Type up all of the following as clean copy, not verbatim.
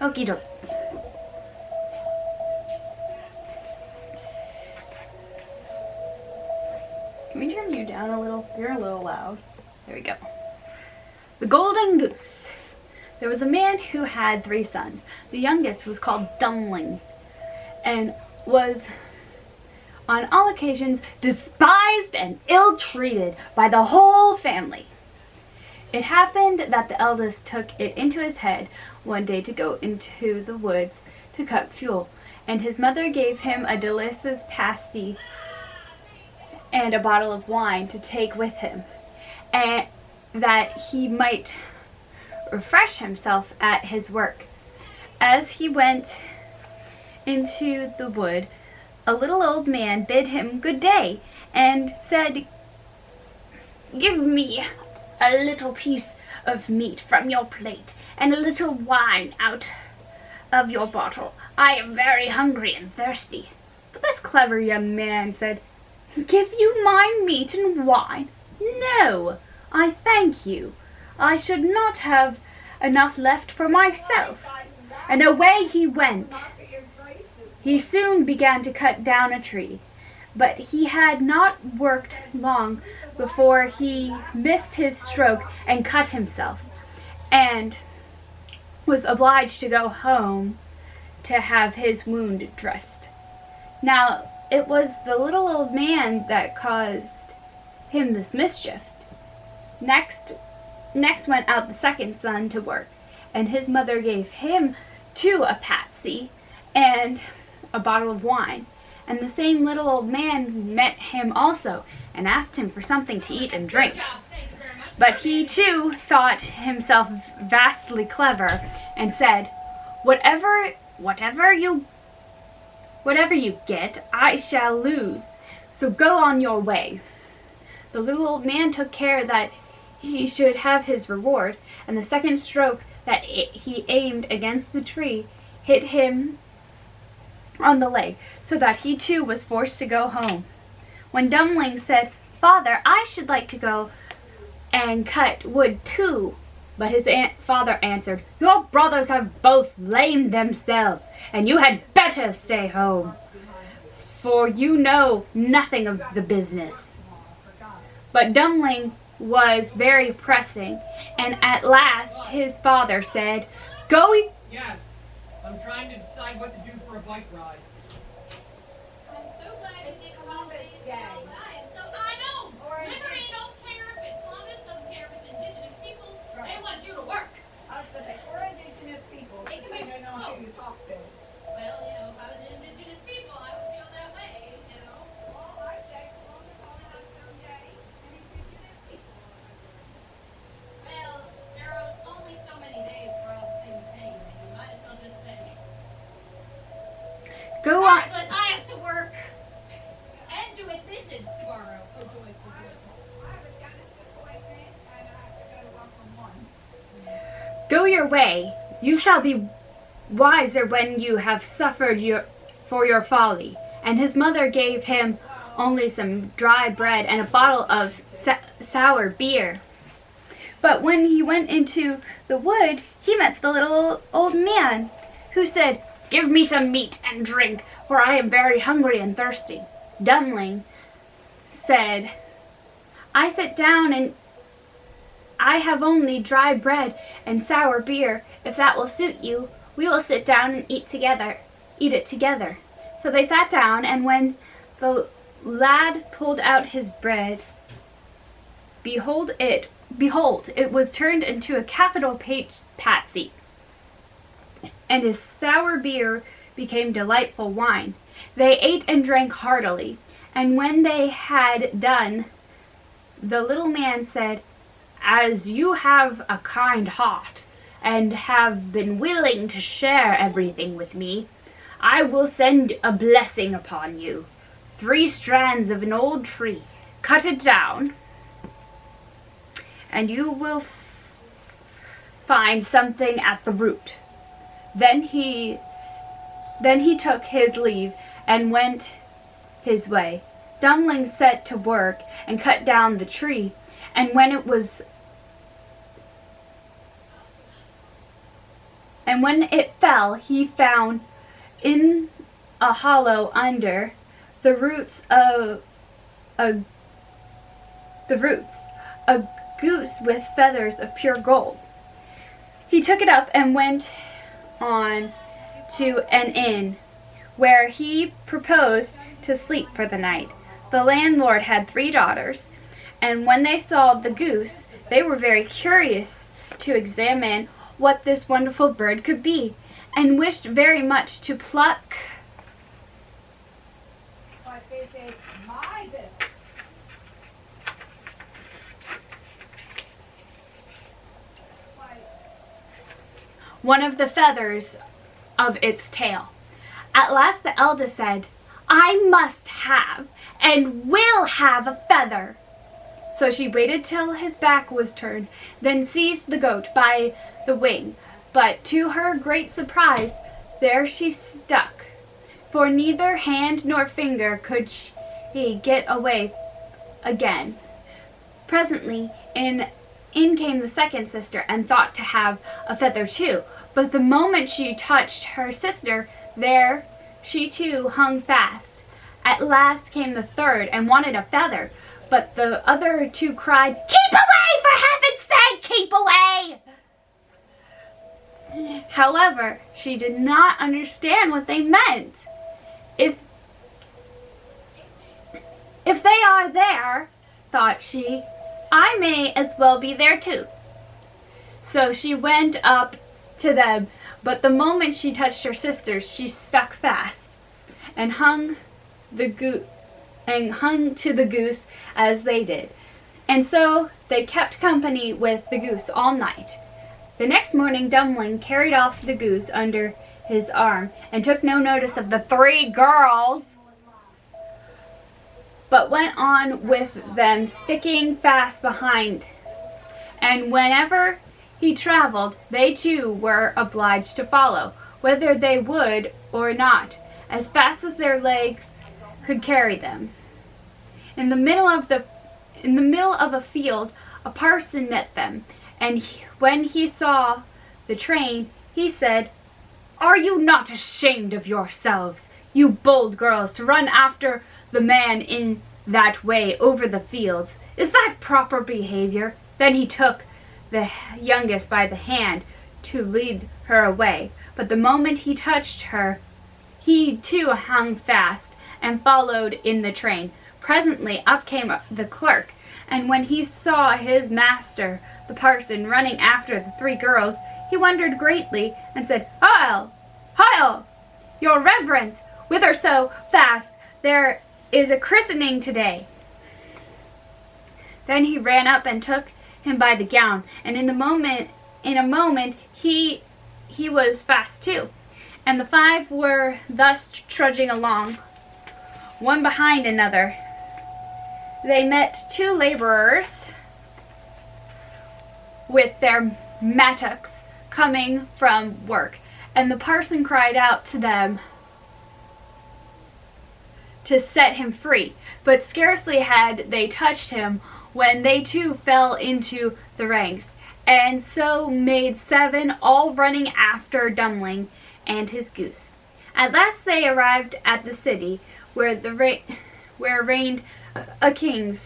Okie doke. Can we turn you down a little? You're a little loud. There we go. The Golden Goose. There was a man who had 3 sons. The youngest was called Dummling and was on all occasions despised and ill-treated by the whole family. It happened that the eldest took it into his head one day to go into the woods to cut fuel, and his mother gave him a delicious pasty and a bottle of wine to take with him, and that he might refresh himself at his work. As he went into the wood, a little old man bid him good day and said, "Give me a little piece of meat from your plate and a little wine out of your bottle. I am very hungry and thirsty." But this clever young man said, "Give you my meat and wine? No, I thank you. I should not have enough left for myself." And away he went. He soon began to cut down a tree, but he had not worked long before he missed his stroke and cut himself, and was obliged to go home to have his wound dressed. Now, it was the little old man that caused him this mischief. Next went out the second son to work, and his mother gave him too a patsy and a bottle of wine. And the same little old man met him also and asked him for something to eat and drink. But he too thought himself vastly clever and said, Whatever you get, I shall lose. So go on your way." The little old man took care that he should have his reward, and the second stroke that he aimed against the tree hit him on the leg, so that he too was forced to go home. When Dummling said, "Father, I should like to go and cut wood too," but his father answered, "Your brothers have both lamed themselves, and you had better stay home, for you know nothing of the business." But Dummling was very pressing, and at last his father said, "Go." Yes, I'm trying to decide what to do for a bike ride. I'm so glad to see Columbus Day. I know. Liberty don't care if it's Columbus, doesn't care if it's indigenous people. They want you to work. We're indigenous people. It can be- They know who you talk to. Well, if I was an indigenous people, I would feel that way, Well, I say Columbus only has some day, and indigenous people. Well, there are only so many days for all the same thing. You might as well just say, Go on. "But I have to work and do admissions tomorrow." Oh, joy, oh, joy. I have a dentist appointment, and I have to go to work from 1. Go your way. You shall be wiser when you have suffered for your folly. And his mother gave him only some dry bread and a bottle of sour beer. But when he went into the wood, he met the little old man, who said, "Give me some meat and drink, for I am very hungry and thirsty." Dummling said, "I sit down and I have only dry bread and sour beer. If that will suit you, we will sit down and eat it together." So they sat down, and when the lad pulled out his bread, behold, it was turned into a capital patsy, and his sour beer became delightful wine. They ate and drank heartily, and when they had done, the little man said, "As you have a kind heart, and have been willing to share everything with me, I will send a blessing upon you. 3 strands of an old tree, cut it down, and you will find something at the root." Then he took his leave and went his way. Dummling set to work and cut down the tree, and when And when it fell, he found in a hollow under the roots a goose with feathers of pure gold. He took it up and went on to an inn, where he proposed to sleep for the night. The landlord had 3 daughters, and when they saw the goose, they were very curious to examine what this wonderful bird could be, and wished very much to pluck. But this is my business. Why, One of the feathers of its tail. At last the eldest said, "I must have and will have a feather." So she waited till his back was turned, then seized the goat by the wing. But to her great surprise, there she stuck, for neither hand nor finger could she get away again. Presently in came the second sister, and thought to have a feather too. But the moment she touched her sister, there she too hung fast. At last came the third, and wanted a feather. But the other 2 cried, "Keep away, for heaven's sake, keep away!" However, she did not understand what they meant. If they are there, thought she, I may as well be there too. So she went up to them, but the moment she touched her sister, she stuck fast, and hung to the goose as they did. And so they kept company with the goose all night. The next morning Dumpling carried off the goose under his arm, and took no notice of the 3 girls, but went on with them, sticking fast behind. And whenever he traveled, they too were obliged to follow, whether they would or not, as fast as their legs could carry them. In the middle of a field, a parson met them, and when he saw the train, he said, "Are you not ashamed of yourselves, you bold girls, to run after the man in that way over the fields? Is that proper behavior?" Then he took the youngest by the hand to lead her away. But the moment he touched her, he too hung fast, and followed in the train. Presently up came the clerk, and when he saw his master, the parson, running after the 3 girls, he wondered greatly, and said, "Heil! Heil! Your reverence, whither so fast? There is a christening today." Then he ran up and took him by the gown, and in a moment he was fast too. And the 5 were thus trudging along, one behind another. They met 2 laborers with their mattocks coming from work, and the parson cried out to them to set him free. But scarcely had they touched him when they too fell into the ranks, and so made 7, all running after Dumpling and his goose. At last they arrived at the city, where reigned a king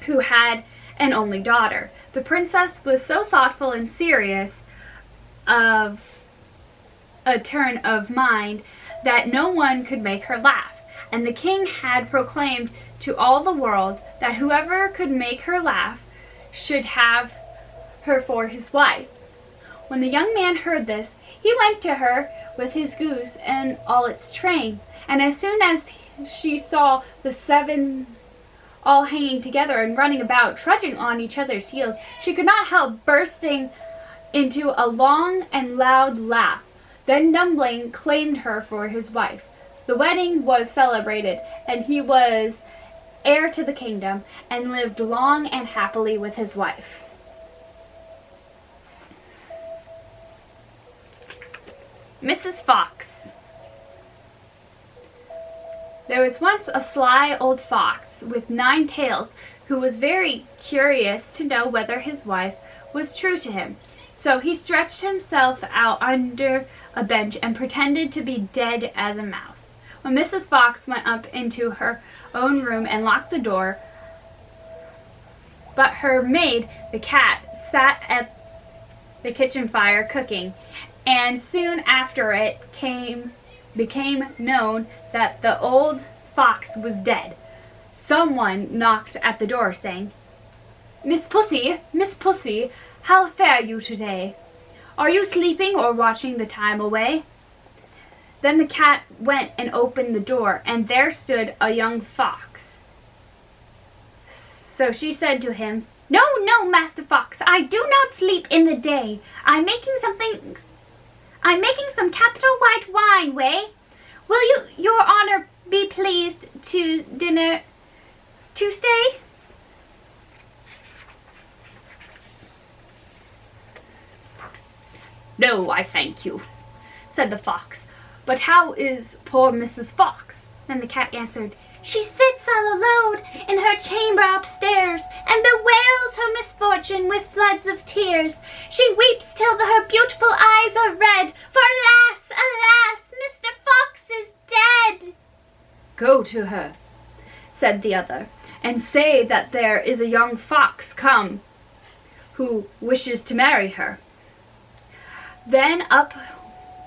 who had an only daughter. The princess was so thoughtful and serious of a turn of mind that no one could make her laugh, and the king had proclaimed to all the world that whoever could make her laugh should have her for his wife. When the young man heard this, he went to her with his goose and all its train, and as soon as she saw the 7 all hanging together and running about, trudging on each other's heels, she could not help bursting into a long and loud laugh. Then Dumpling claimed her for his wife. The wedding was celebrated, and he was heir to the kingdom, and lived long and happily with his wife. Mrs. Fox. There was once a sly old fox with 9 tails, who was very curious to know whether his wife was true to him. So he stretched himself out under a bench and pretended to be dead as a mouse. When Mrs. Fox went up into her own room and locked the door, but her maid, the cat, sat at the kitchen fire cooking, and soon after it became known that the old fox was dead. Someone knocked at the door, saying, Miss Pussy, how fare you today? Are you sleeping or watching the time away?" Then the cat went and opened the door, and there stood a young fox. So she said to him, "No, no, Master Fox, I do not sleep in the day. I'm making some capital white wine, way. Will your honor, be pleased to dinner Tuesday?" "No, I thank you," said the fox. "But how is poor Mrs. Fox?" Then the cat answered, "She sits all alone in her chamber upstairs, and bewails her misfortune with floods of tears. She weeps till her beautiful eyes are red, for alas, alas, Mr. Fox is dead." "Go to her," said the other, "and say that there is a young fox come who wishes to marry her." Then up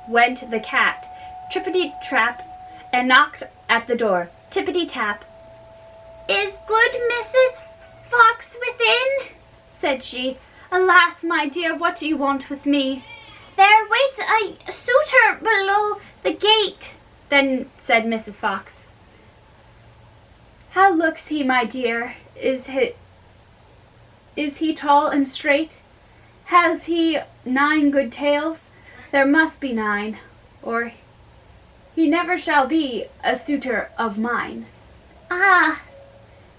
went the cat, trippity-trap, and knocked at the door. Tippity-tap. "Is good Mrs. Fox within?" said she. "Alas, my dear, what do you want with me?" "There waits a suitor below the gate," then said Mrs. Fox. "How looks he, my dear? Is he tall and straight? Has he 9 good tails? There must be 9, or he never shall be a suitor of mine." "Ah,"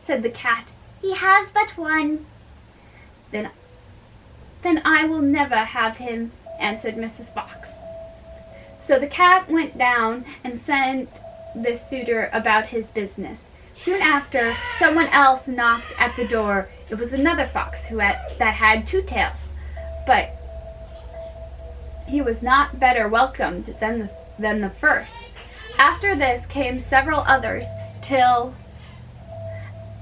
said the cat, "he has but one." Then I will never have him," answered Mrs. Fox. So the cat went down and sent the suitor about his business. Soon after, someone else knocked at the door. It was another fox that had 2 tails, but he was not better welcomed than the first. After this came several others, till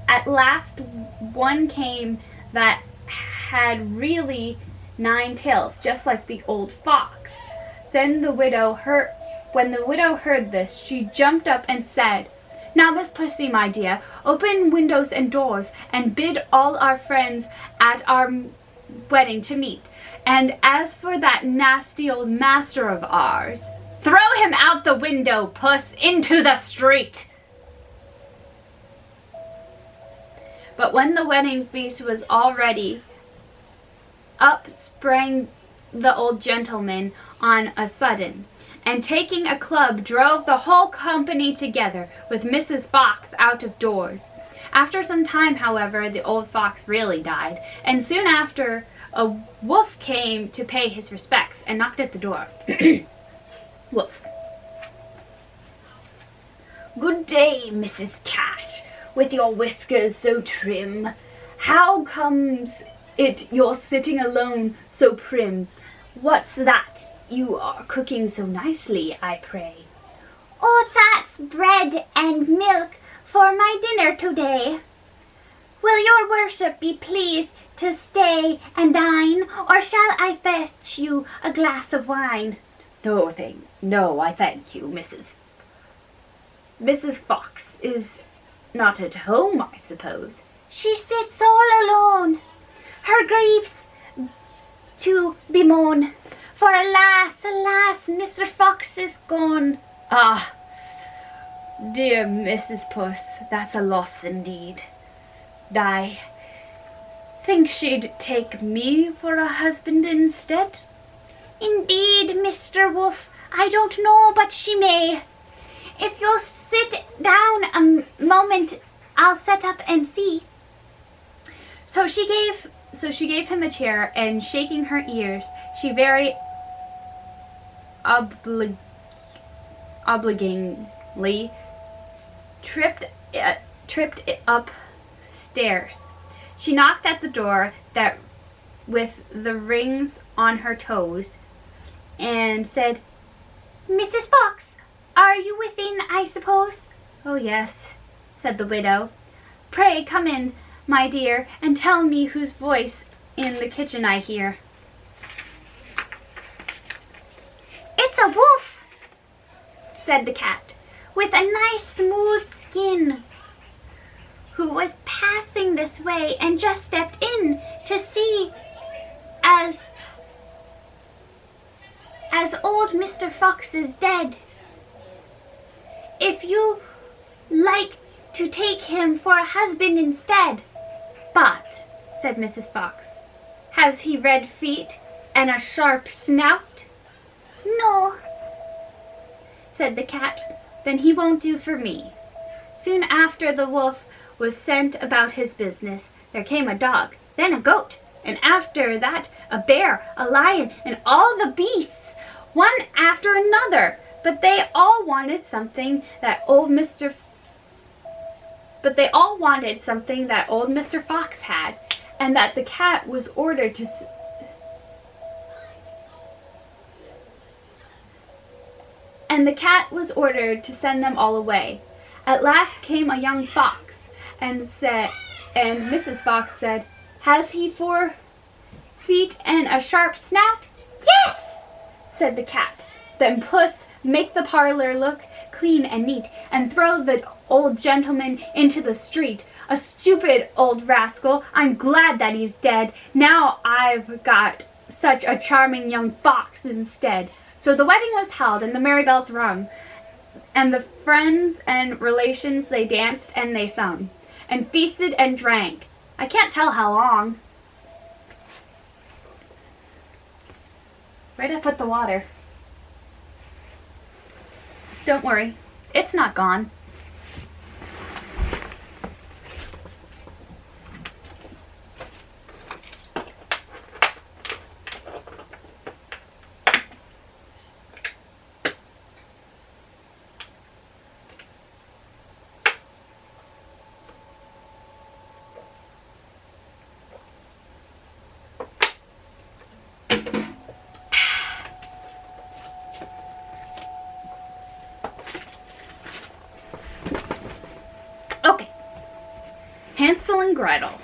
at last one came that had really 9 tails, just like the old fox. When the widow heard this, she jumped up and said, "Now, Miss Pussy, my dear, open windows and doors, and bid all our friends at our wedding to meet. And as for that nasty old master of ours, throw him out the window, Puss, into the street." But when the wedding feast was all ready, up sprang the old gentleman on a sudden, and taking a club drove the whole company together, with Mrs. Fox out of doors. After some time, however, the old fox really died, and soon after a wolf came to pay his respects and knocked at the door. Wolf. "Good day, Mrs. Cat, with your whiskers so trim. How comes it you're sitting alone so prim? What's that you are cooking so nicely, I pray?" "Oh, that's bread and milk for my dinner today. Will your worship be pleased to stay and dine, or shall I fetch you a glass of wine?" No, I thank you, Mrs. Fox is not at home, I suppose." "She sits all alone, her griefs to bemoan, for alas, alas, Mr. Fox is gone." "Ah, dear Mrs. Puss, that's a loss indeed. I think she'd take me for a husband instead." "Indeed, Mr. Wolf, I don't know but she may. If you'll sit down a moment, I'll set up and see." So she gave him a chair, and shaking her ears, she very obligingly tripped upstairs. She knocked at the door that with the rings on her toes and said, "Mrs. Fox, are you within, I suppose?" "Oh, yes," said the widow. "Pray come in, my dear, and tell me whose voice in the kitchen I hear." "It's a wolf," said the cat, "with a nice smooth skin, who was passing this way and just stepped in to see as old Mr. Fox is dead. If you like to take him for a husband instead." "But," said Mrs. Fox, "has he red feet and a sharp snout?" "No," said the cat. "Then he won't do for me." Soon after the wolf was sent about his business, there came a dog, then a goat, and after that a bear, a lion, and all the beasts, one after another. But they all wanted something that old Mr. Fox had, and that the cat was ordered to send them all away. At last came a young fox, and Mrs. Fox said, "Has he 4 feet and a sharp snout?" "Yes," said the cat. "Then puss, make the parlor look clean and neat, and throw the old gentleman into the street. A stupid old rascal. I'm glad that he's dead. Now I've got such a charming young fox instead." So the wedding was held, and the merry bells rung, and the friends and relations, they danced and they sung, and feasted and drank. I can't tell how long. Where'd I put the water? Don't worry, it's not gone. Okay, Hansel and Gretel.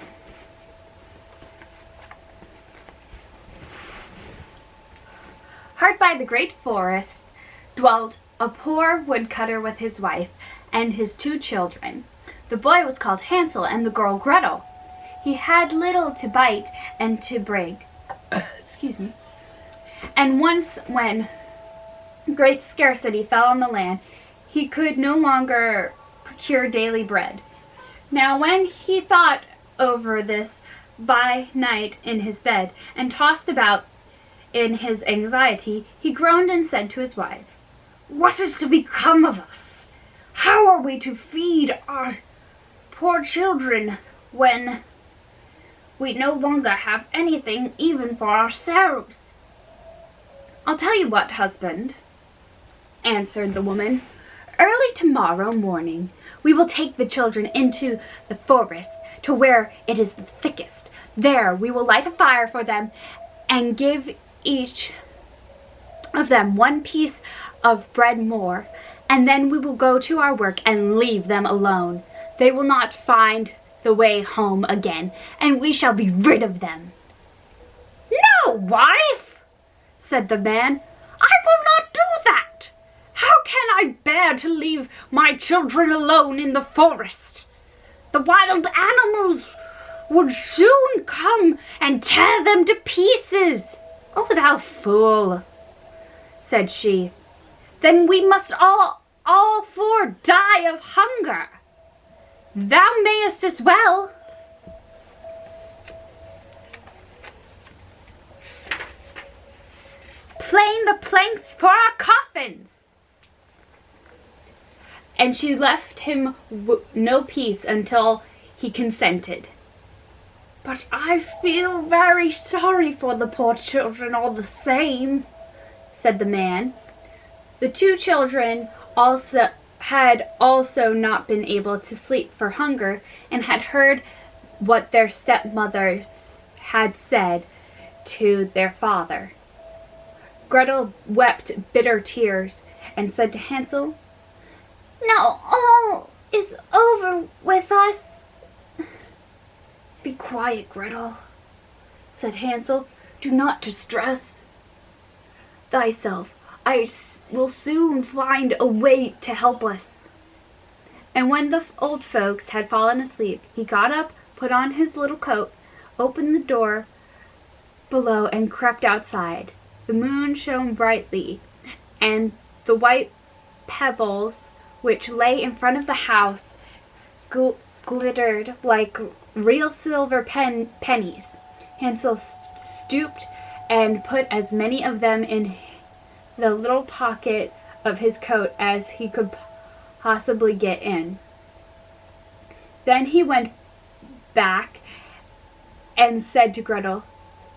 Hard by the great forest dwelled a poor woodcutter with his wife and his 2 children. The boy was called Hansel and the girl Gretel. He had little to bite and to break. Excuse me. And once, when great scarcity fell on the land, he could no longer procure daily bread. Now when he thought over this by night in his bed, and tossed about in his anxiety, he groaned and said to his wife, "What is to become of us? How are we to feed our poor children when we no longer have anything even for ourselves?" "I'll tell you what, husband," answered the woman. "Early tomorrow morning we will take the children into the forest to where it is the thickest. There we will light a fire for them and give each of them 1 piece of bread more, and then we will go to our work and leave them alone. They will not find the way home again, and we shall be rid of them." "No, wife," said the man, "I will not do that. How can I bear to leave my children alone in the forest? The wild animals would soon come and tear them to pieces." "Oh, thou fool," said she, "then we must all 4 die of hunger. Thou mayest as well." "Plane the planks for our coffins." And she left him no peace until he consented. "But I feel very sorry for the poor children all the same," said the man. The 2 children had also not been able to sleep for hunger, and had heard what their stepmothers had said. to their father. Gretel wept bitter tears and said to Hansel, "Now all is over with us." "Be quiet, Gretel," said Hansel. "Do not distress thyself. I will soon find a way to help us." And when the old folks had fallen asleep, he got up, put on his little coat, opened the door below, and crept outside. The moon shone brightly, and the white pebbles which lay in front of the house glittered like real silver pennies. Hansel stooped and put as many of them in the little pocket of his coat as he could possibly get in. Then he went back and said to Gretel,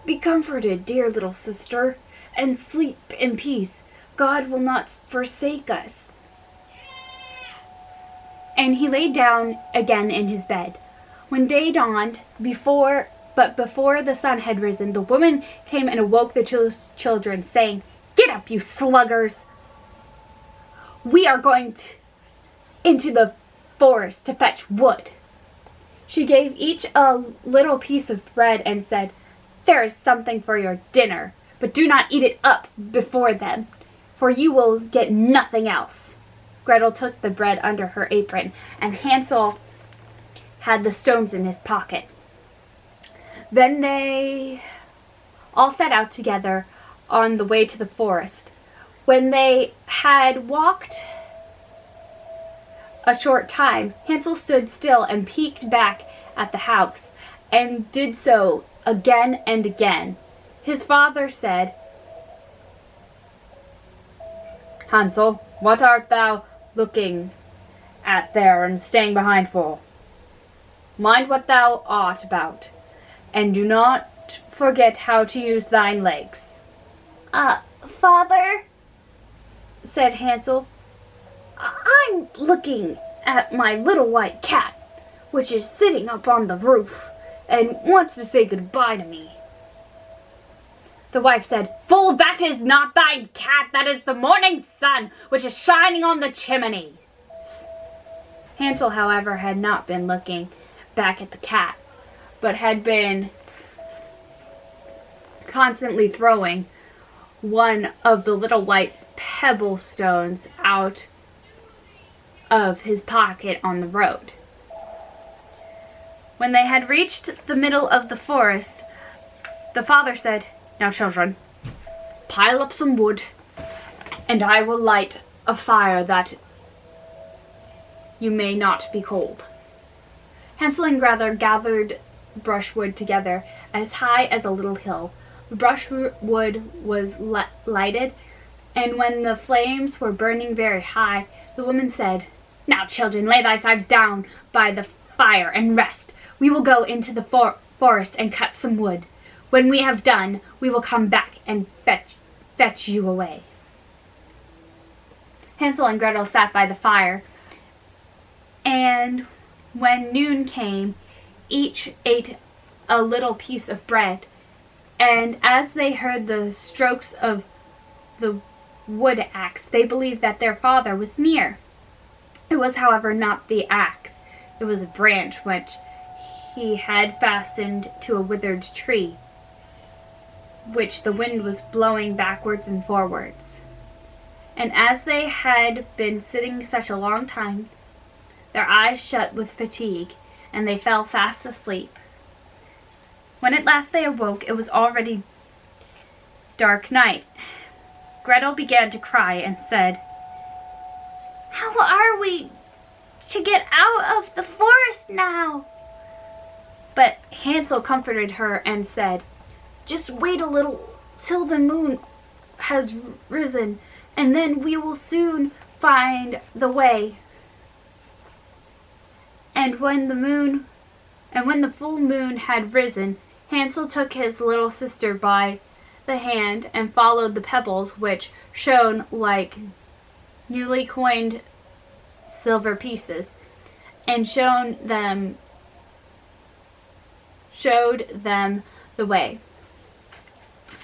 "Be comforted, dear little sister, and sleep in peace. God will not forsake us." And he lay down again in his bed. When day dawned, before the sun had risen, the woman came and awoke the children, saying, "Get up, you sluggers! We are going into the forest to fetch wood." She gave each a little piece of bread and said, "There is something for your dinner, but do not eat it up before then, for you will get nothing else." Gretel took the bread under her apron, and Hansel had the stones in his pocket. Then they all set out together on the way to the forest. When they had walked a short time, Hansel stood still and peeked back at the house, and did so again and again. His father said, "Hansel, what art thou looking at there and staying behind for? Mind what thou art about, and do not forget how to use thine legs." Father," said Hansel, "I'm looking at my little white cat, which is sitting up on the roof and wants to say goodbye to me." The wife said, "Fool, that is not thy cat, that is the morning sun, which is shining on the chimney." Hansel, however, had not been looking back at the cat, but had been constantly throwing one of the little white pebble stones out of his pocket on the road. When they had reached the middle of the forest, the father said, "Now, children, pile up some wood, and I will light a fire that you may not be cold." Hansel and Gretel gathered brushwood together as high as a little hill. The brushwood was lighted, and when the flames were burning very high, the woman said, "Now, children, lay thyselves down by the fire and rest. We will go into the forest and cut some wood. When we have done, we will come back and fetch you away." Hansel and Gretel sat by the fire, and when noon came, each ate a little piece of bread, and as they heard the strokes of the wood axe, they believed that their father was near. It was, however, not the axe. It was a branch which he had fastened to a withered tree, which the wind was blowing backwards and forwards. And as they had been sitting such a long time, their eyes shut with fatigue, and they fell fast asleep. When at last they awoke, it was already dark night. Gretel began to cry and said, "How are we to get out of the forest now?" But Hansel comforted her and said, "Just wait a little till the moon has risen, and then we will soon find the way." And when the full moon had risen, Hansel took his little sister by the hand and followed the pebbles, which shone like newly coined silver pieces, and showed them the way.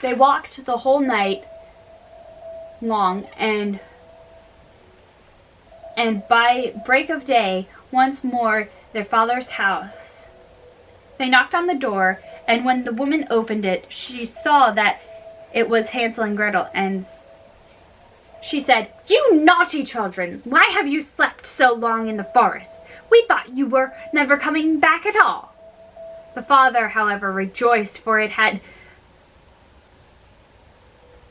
They walked the whole night long, and by break of day, once more their father's house. They knocked on the door, and when the woman opened it, she saw that it was Hansel and Gretel, and she said, "You naughty children, why have you slept so long in the forest? We thought you were never coming back at all." The father, however, rejoiced, for it had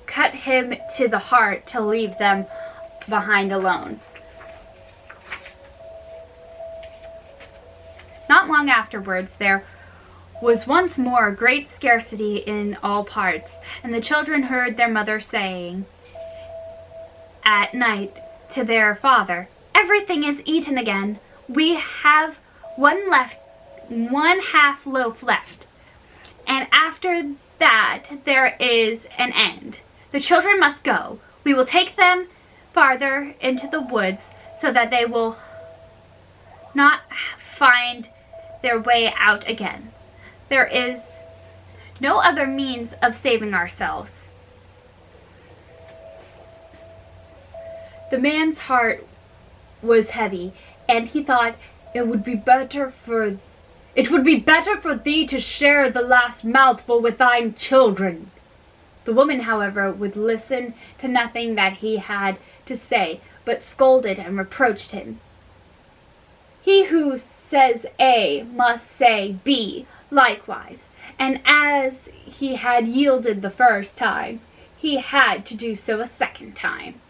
cut him to the heart to leave them behind alone. Not long afterwards, there was once more great scarcity in all parts, and the children heard their mother saying at night to their father, "Everything is eaten again. We have one half loaf left, and after that there is an end. The children must go. We will take them farther into the woods so that they will not find their way out again. There is no other means of saving ourselves." The man's heart was heavy, and he thought, it would be better for thee to share the last mouthful with thine children." The woman, however, would listen to nothing that he had to say, but scolded and reproached him. He who says A must say B likewise, and as he had yielded the first time, he had to do so a second time.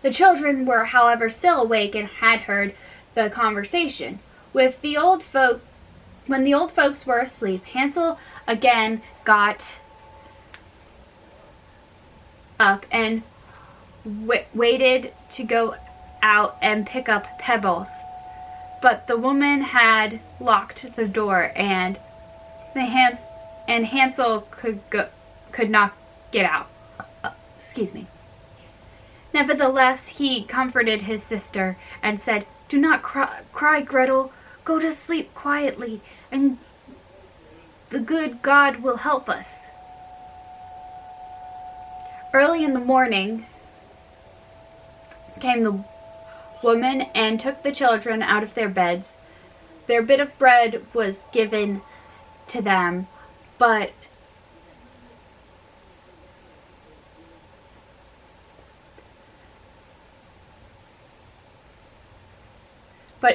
The children were, however, still awake and had heard the conversation. When the old folks were asleep, Hansel again got up and waited to go out and pick up pebbles. But the woman had locked the door, and Hansel could not get out. Excuse me. Nevertheless, he comforted his sister and said, "Do not cry, Gretel. Go to sleep quietly, and the good God will help us." Early in the morning came the woman and took the children out of their beds. Their bit of bread was given to them, but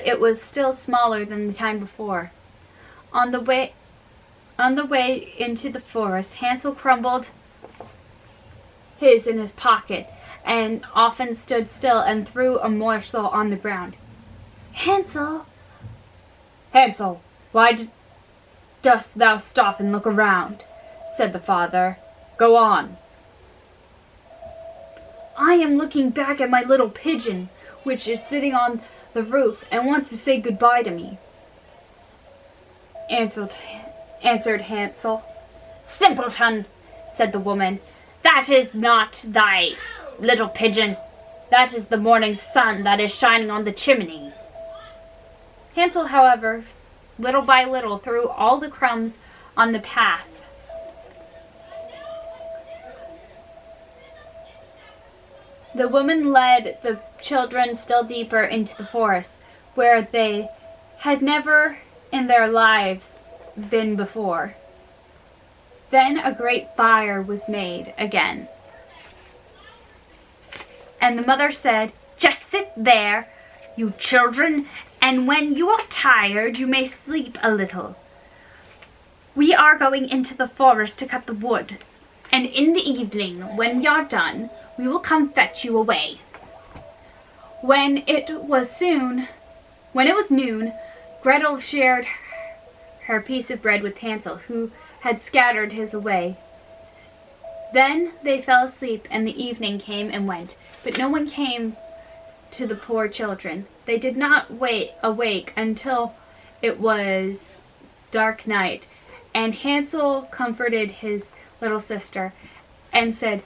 it was still smaller than the time before. On the way into the forest, Hansel crumbled his in his pocket, and often stood still and threw a morsel on the ground. "Hansel, why dost thou stop and look around?" said the father. "Go on." "I am looking back at my little pigeon, which is sitting on the roof and wants to say goodbye to me," answered Hansel. "Simpleton," said the woman, "that is not thy little pigeon. That is the morning sun that is shining on the chimney." Hansel, however, little by little threw all the crumbs on the path. The woman led the children still deeper into the forest, where they had never in their lives been before. Then a great fire was made again, and the mother said, "Just sit there, you children, and when you are tired you may sleep a little. We are going into the forest to cut the wood, and in the evening, when we are done, we will come fetch you away." When it was noon, Gretel shared her piece of bread with Hansel, who had scattered his away. Then they fell asleep, and the evening came and went, but no one came to the poor children. They did not awake until it was dark night, and Hansel comforted his little sister and said,